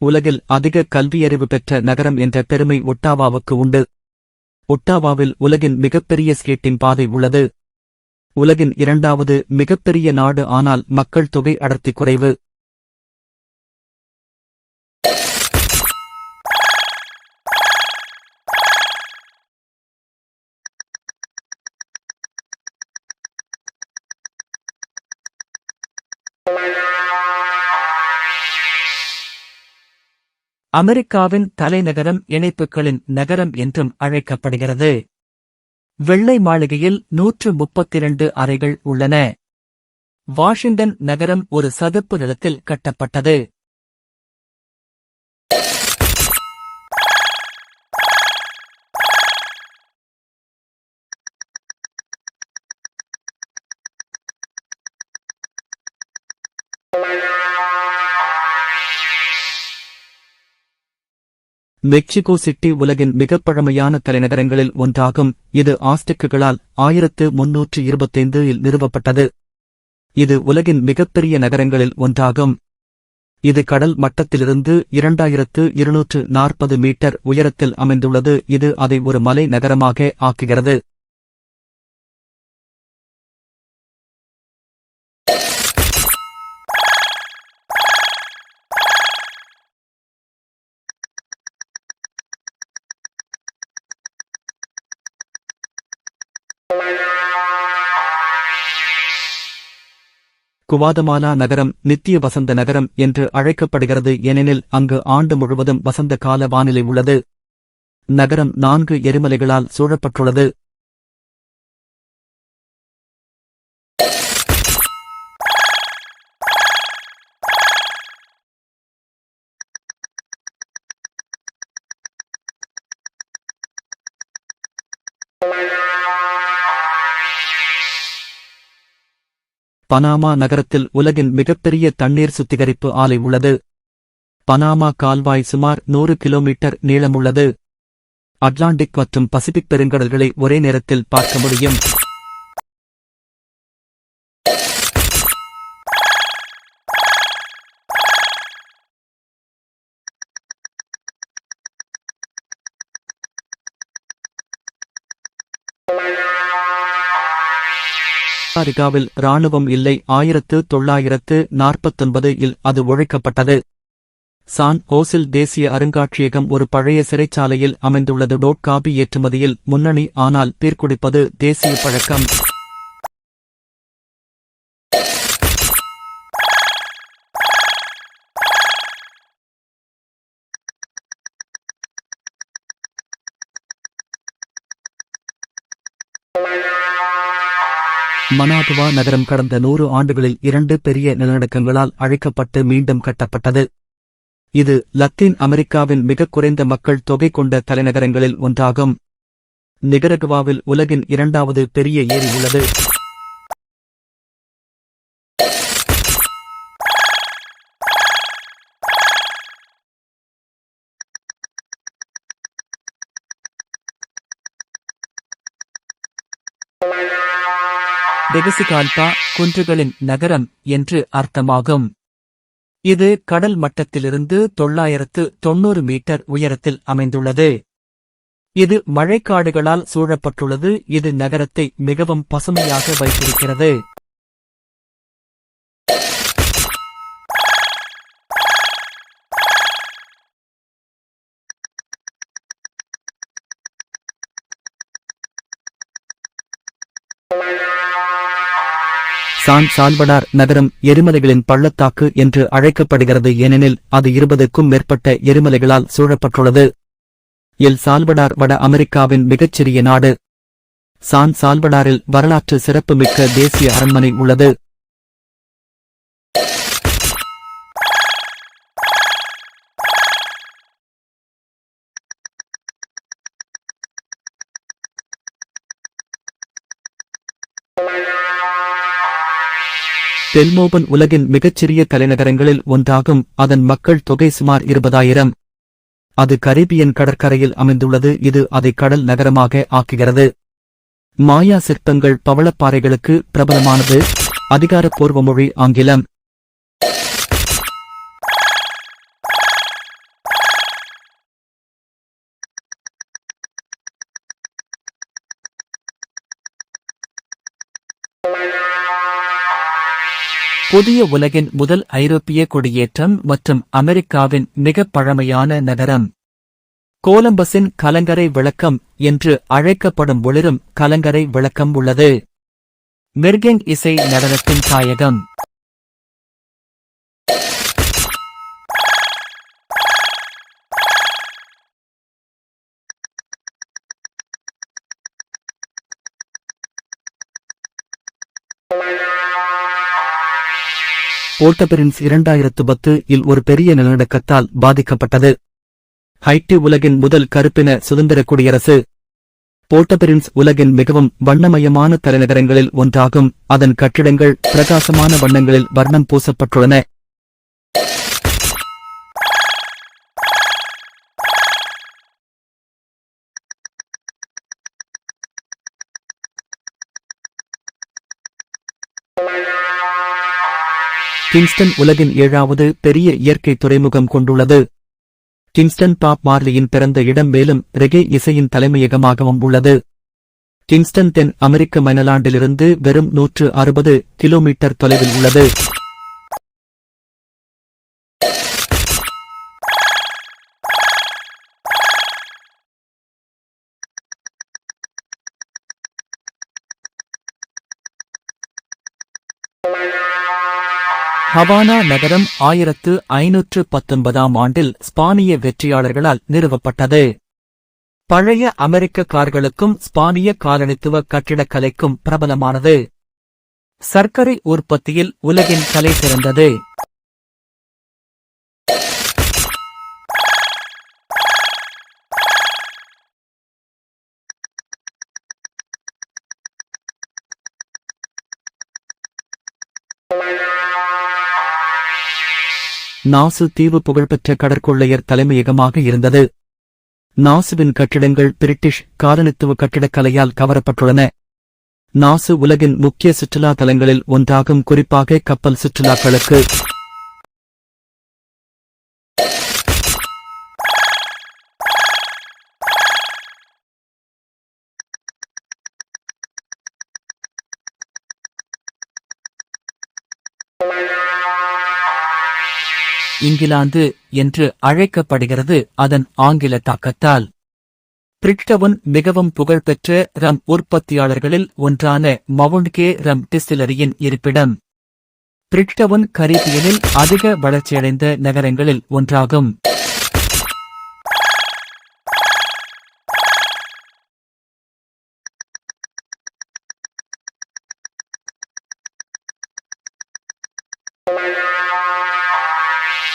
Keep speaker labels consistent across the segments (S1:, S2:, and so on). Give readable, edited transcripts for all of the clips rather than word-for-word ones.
S1: உலகில் அதிக கல்வியறிவு பெற்ற நகரம் என்ற பெருமை ஒட்டாவாவுக்கு உண்டு. ஒட்டாவாவில் உலகின் மிகப்பெரிய ஸ்கேட்டிங் பாதை உள்ளது. உலகின் இரண்டாவது மிகப்பெரிய நாடு, ஆனால் மக்கள் தொகை அடர்த்தி குறைவு. அமெரிக்காவின் தலைநகரம் இணைப்புகளின் நகரம் என்றும் அழைக்கப்படுகிறது. வெள்ளை மாளிகையில் 132 அறைகள் உள்ளன. வாஷிங்டன் நகரம் ஒரு சதுப்பு நிலத்தில் கட்டப்பட்டது. மெக்சிகோ சிட்டி உலகின் மிகப் பழமையான தலைநகரங்களில் ஒன்றாகும். இது ஆஸ்டெக்குகளால் 1325 இல் நிறுவப்பட்டது. இது உலகின் மிகப்பெரிய நகரங்களில் ஒன்றாகும். இது கடல் மட்டத்திலிருந்து 2240 மீட்டர் உயரத்தில் அமைந்துள்ளது. இது அதை ஒரு மலை நகரமாக ஆக்குகிறது. குவாதமாலா நகரம் நித்திய வசந்த நகரம் என்று அழைக்கப்படுகிறது, ஏனெனில் அங்கு ஆண்டு முழுவதும் வசந்த கால வானிலை உள்ளது. நகரம் 4 எரிமலைகளால் சூழப்பட்டுள்ளது. பனாமா நகரத்தில் உலகின் மிகப்பெரிய தண்ணீர் சுத்திகரிப்பு ஆலை உள்ளது. பனாமா கால்வாய் சுமார் 100 கிலோமீட்டர் நீளமுள்ளது. அட்லாண்டிக் மற்றும் பசிபிக் பெருங்கடல்களை ஒரே நேரத்தில் பார்க்க முடியும். கோஸ்டாரிக்காவில் இராணுவம் இல்லை. 1949 இல் அது ஒழிக்கப்பட்டது. சான் ஹோசில் தேசிய அருங்காட்சியகம் ஒரு பழைய சிறைச்சாலையில் அமைந்துள்ளது. காபி ஏற்றுமதியில் முன்னணி, ஆனால் பீர்க்குடிப்பது தேசிய பழக்கம். மனாதுவா நகரம் கடந்த 100 ஆண்டுகளில் 2 பெரிய நிலநடுக்கங்களால் அழிக்கப்பட்டு மீண்டும் கட்டப்பட்டது. இது லத்தீன் அமெரிக்காவின் மிகக் குறைந்த மக்கள் தொகை கொண்ட தலைநகரங்களில் ஒன்றாகும். நிகரகுவாவில் உலகின் 2வது பெரிய ஏரி உள்ளது. டெகுசிகால்பா குன்றுகளின் நகரம் என்று அர்த்தமாகும். இது கடல் மட்டத்திலிருந்து 990 மீட்டர் உயரத்தில் அமைந்துள்ளது. இது மழைக்காடுகளால் சூழப்பட்டுள்ளது. இது நகரத்தை மிகவும் பசுமையாக வைத்திருக்கிறது. சான் சால்வடார் நகரம் எரிமலைகளின் பள்ளத்தாக்கு என்று அழைக்கப்படுகிறது, ஏனெனில் அது 20க்கும் மேற்பட்ட எரிமலைகளால் சூழப்பட்டுள்ளது. எல் சால்வடார் வட அமெரிக்காவின் மிகச்சிறிய நாடு. சான் சால்வடாரில் வரலாற்று சிறப்புமிக்க தேசிய அரண்மனை உள்ளது. தெல்மோபன் உலகின் மிகச்சிறிய தலைநகரங்களில் ஒன்றாகும். அதன் மக்கள் தொகை சுமார் 20,000. அது கரீபியன் கடற்கரையில் அமைந்துள்ளது. இது அதை கடல் நகரமாக ஆக்குகிறது. மாயா சிற்பங்கள் பவளப்பாறைகளுக்கு பிரபலமானது. அதிகாரப்பூர்வ மொழி ஆங்கிலம். புதிய உலகின் முதல் ஐரோப்பிய குடியேற்றம் மற்றும் அமெரிக்காவின் மிகப் பழமையான நகரம். கோலம்பஸின் கலங்கரை விளக்கம் என்று அழைக்கப்படும் ஒளிரும் கலங்கரை விளக்கம் உள்ளது. மிர்கெங் இசை நடனத்தின் தாயகம். போர்ட்-ஓ-பிரின்ஸ் 2010 இல் ஒரு பெரிய நிலநடுக்கத்தால் பாதிக்கப்பட்டது. ஹைட்டி உலகின் முதல் கருப்பின சுதந்திர குடியரசு. போர்ட்-ஓ-பிரின்ஸ் உலகின் மிகவும் வண்ணமயமான தலைநகரங்களில் ஒன்றாகும். அதன் கட்டிடங்கள் பிரகாசமான வண்ணங்களில் வர்ணம் பூசப்பட்டுள்ளன. கிங்ஸ்டன் உலகின் 7வது பெரிய இயற்கை துறைமுகம் கொண்டுள்ளது. கிங்ஸ்டன் பாப் மார்லியின் பிறந்த இடம் மேலும் ரெகே இசையின் தலைமையகமாகவும் உள்ளது. கிங்ஸ்டன் தென் அமெரிக்க மைனலாண்டிலிருந்து வெறும் 160 கிலோமீட்டர் தொலைவில் உள்ளது. ஹவானா நகரம் 1519ஆம் ஆண்டில் ஸ்பானிய வெற்றியாளர்களால் நிறுவப்பட்டது. பழைய அமெரிக்க கார்களுக்கும் ஸ்பானிய காலனித்துவ கட்டிடக்கலைக்கும் பிரபலமானது. சர்க்கரை உற்பத்தியில் உலகின் தலை சிறந்தது. நாசு தீவு புகழ்பெற்ற கடற்கொள்ளையர் தலைமையகமாக இருந்தது. நாசுவின் கட்டிடங்கள் பிரிட்டிஷ் காலனித்துவ கட்டிடக்கலையால் கவரப்பட்டுள்ளன. நாசு உலகின் முக்கிய சுற்றுலா தலங்களில் ஒன்றாகும், குறிப்பாக கப்பல் சுற்றுலாக்களுக்கு. இங்கிலாந்து என்று அழைக்கப்படுகிறது அதன் ஆங்கில தாக்கத்தால். பிரிட்ஜ்டவுன் மிகவும் புகழ்பெற்ற ரம் உற்பத்தியாளர்களில் ஒன்றான மவுண்ட் கே ரம் டிஸ்டிலரியின் இருப்பிடம். பிரிட்ஜ்டவுன் கரீபியனில் அதிக வளர்ச்சியடைந்த நகரங்களில் ஒன்றாகும்.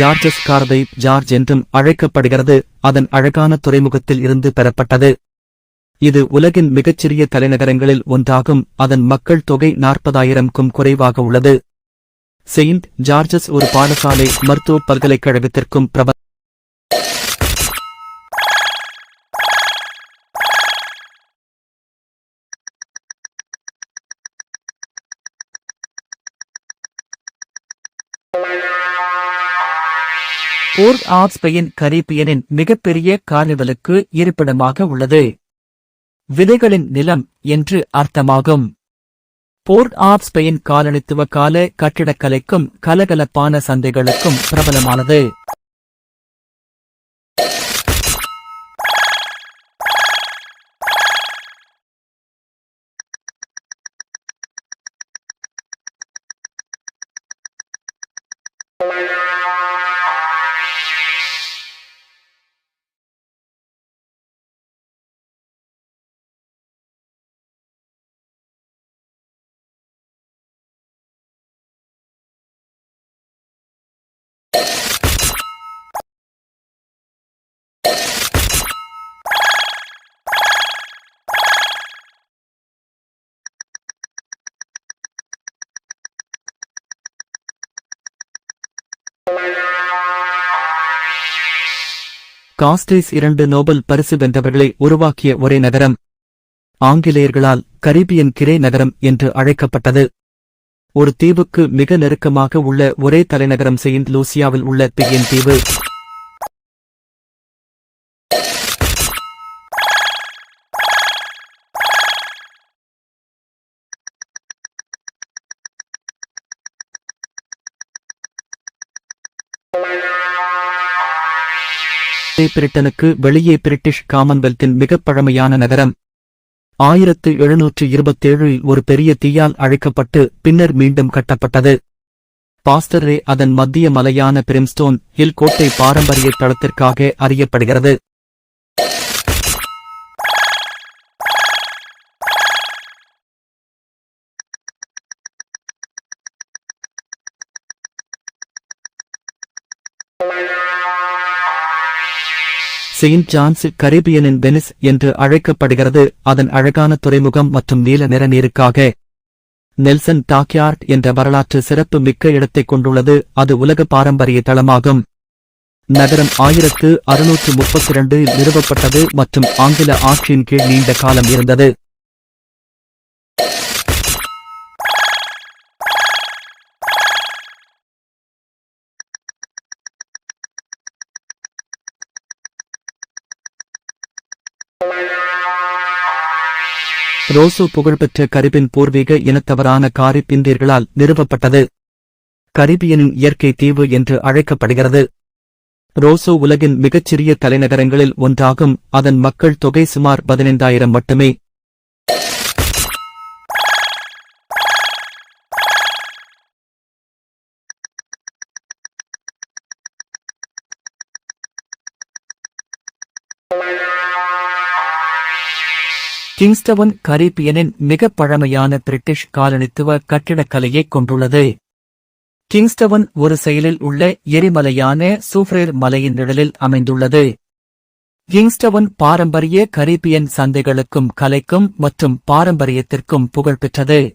S1: ஜார்ஜஸ் கார்பை ஜார்ஜ் என்றும் அழைக்கப்படுகிறது, அதன் அழகான துறைமுகத்தில் இருந்து பெறப்பட்டது. இது உலகின் மிகச்சிறிய தலைநகரங்களில் ஒன்றாகும். அதன் மக்கள் தொகை 40,000க்கும் குறைவாக உள்ளது. செயின்ட் ஜார்ஜஸ் ஒரு பாடசாலை, மருத்துவ பல்கலைக்கழகத்திற்கும் பிரபல. போர்ட் ஆஃப் ஸ்பெயின் கரீபியனின் மிகப்பெரிய கார்னிவலுக்கு இருப்பிடமாக உள்ளது. விதைகளின் நிலம் என்று அர்த்தமாகும். போர்ட் ஆஃப் ஸ்பெயின் காலனித்துவ கால கட்டிடக்கலைக்கும் கலகலப்பான சந்தைகளுக்கும் பிரபலமானது. காஸ்டேஸ் 2 நோபல் பரிசு வென்றவர்களை உருவாக்கிய ஒரே நகரம். ஆங்கிலேயர்களால் கரீபியன் கிரே நகரம் என்று அழைக்கப்பட்டது. ஒரு தீவுக்கு மிக நெருக்கமாக உள்ள ஒரே தலைநகரம் செயின்ட் லூசியாவில் உள்ள பிகியன் தீவு. பிரிட்டனுக்கு வெளியே பிரிட்டிஷ் காமன்வெல்த்தின் மிகப் பழமையான நகரம் 1727 ஒரு பெரிய தீயால் அழிக்கப்பட்டு பின்னர் மீண்டும் கட்டப்பட்டது. பாஸ்டரே அதன் மத்திய மலையான பிரிம்ஸ்டோன் ஹில் கோட்டை பாரம்பரிய தளத்திற்காக அறியப்படுகிறது. செயின்ட் ஜான்ஸ் கரீபியனின் வெனிஸ் என்று அழைக்கப்படுகிறது அதன் அழகான துறைமுகம் மற்றும் நீல நிற நீருக்காக. நெல்சன் டாக்யார்ட் என்ற வரலாற்று சிறப்பு மிக்க இடத்தைக் கொண்டுள்ளது அது உலக பாரம்பரிய தளமாகும். நகரம் 1632 நிறுவப்பட்டது மற்றும் ஆங்கில ஆட்சியின் கீழ் நீண்ட காலம் இருந்தது. ரோசோ புகழ்பெற்ற கரிபின் பூர்வீக இனத்தவரான காரிப் இந்தியர்களால் நிறுவப்பட்டது. கரிபியனின் இயற்கை தீவு என்று அழைக்கப்படுகிறது. ரோசோ உலகின் மிகச்சிறிய தலைநகரங்களில் ஒன்றாகும் அதன் மக்கள் தொகை சுமார் 15,000 மட்டுமே. கிங்ஸ்டவுன் கரீபியனின் மிகப் பழமையான பிரிட்டிஷ் காலனித்துவ கட்டிடக்கலையைக் கொண்டுள்ளது. கிங்ஸ்டவுன் ஒரு செயலில் உள்ள எரிமலையான சூஃப்ரேர் மலையின் நிழலில் அமைந்துள்ளது. கிங்ஸ்டவுன் பாரம்பரிய கரீபியன் சந்தைகளுக்கும் கலைக்கும் மற்றும் பாரம்பரியத்திற்கும் புகழ்பெற்றது.